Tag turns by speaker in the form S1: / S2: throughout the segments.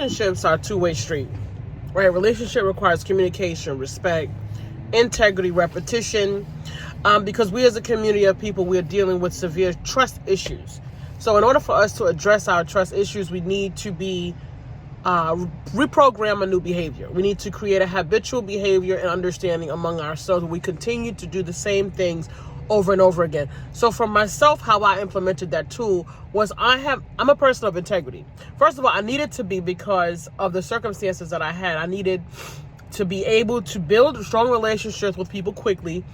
S1: relationships are a two-way street, right? Relationship requires communication, respect, integrity, repetition, because we as a community of people, we're dealing with severe trust issues. So in order for us to address our trust issues, we need to reprogram a new behavior. We need to create a habitual behavior and understanding among ourselves. We continue to do the same things over and over again. So for myself, how I implemented that tool was I'm a person of integrity. First of all, I needed to be, because of the circumstances that I had. I needed to be able to build strong relationships with people quickly.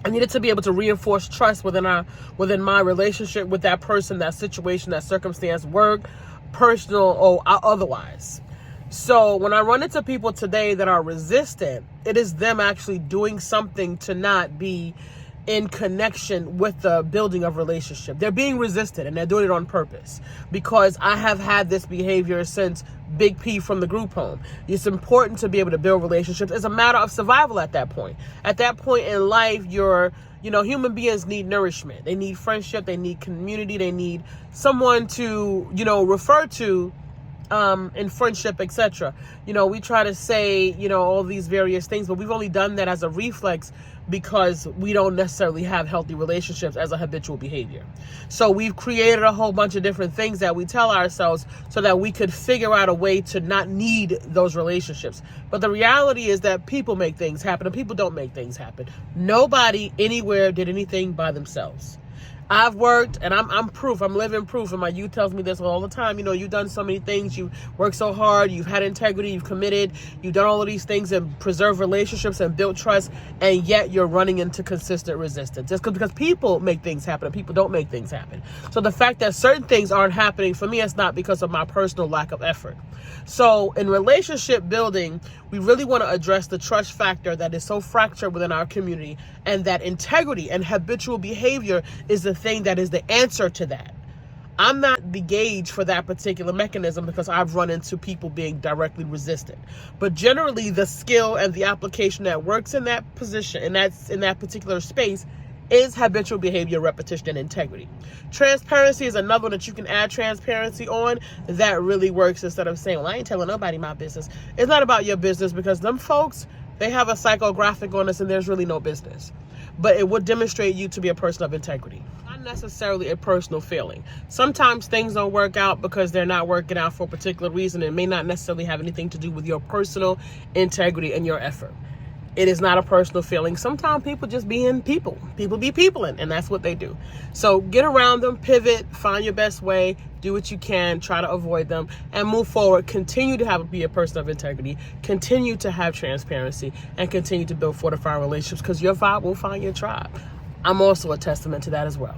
S1: I needed to be able to reinforce trust within my relationship with that person, that situation, that circumstance, work, personal or otherwise. So when I run into people today that are resistant, it is them actually doing something to not be in connection with the building of relationship. They're being resistant, and they're doing it on purpose, because I have had this behavior since Big P from the group home. It's important to be able to build relationships. It's a matter of survival at that point. At that point in life, human beings need nourishment. They need friendship. They need community. They need someone to, refer to in friendship, etc. We try to say, all these various things, but we've only done that as a reflex because we don't necessarily have healthy relationships as a habitual behavior. So we've created a whole bunch of different things that we tell ourselves so that we could figure out a way to not need those relationships. But the reality is that people make things happen and people don't make things happen. Nobody anywhere did anything by themselves. I've worked, and I'm proof. I'm living proof. And my youth tells me this all the time. You've done so many things. You've worked so hard. You've had integrity. You've committed. You've done all of these things and preserved relationships and built trust. And yet you're running into consistent resistance. Just because people make things happen and people don't make things happen. So the fact that certain things aren't happening for me, it's not because of my personal lack of effort. So in relationship building, we really want to address the trust factor that is so fractured within our community, and that integrity and habitual behavior is the thing that is the answer to that. I'm not the gauge for that particular mechanism because I've run into people being directly resistant. But generally, the skill and the application that works in that position, and that's in that particular space, is habitual behavior, repetition, and integrity. Transparency is another one that you can add transparency on. That really works instead of saying, well, I ain't telling nobody my business. It's not about your business, because them folks, they have a psychographic on us and there's really no business. But it would demonstrate you to be a person of integrity. Not necessarily a personal failing. Sometimes things don't work out because they're not working out for a particular reason. It may not necessarily have anything to do with your personal integrity and your effort. It is not a personal feeling. Sometimes people just being people. People be peopling, and that's what they do. So get around them, pivot, find your best way, do what you can, try to avoid them, and move forward. Continue to be a person of integrity. Continue to have transparency, and continue to build fortified relationships, because your vibe will find your tribe. I'm also a testament to that as well.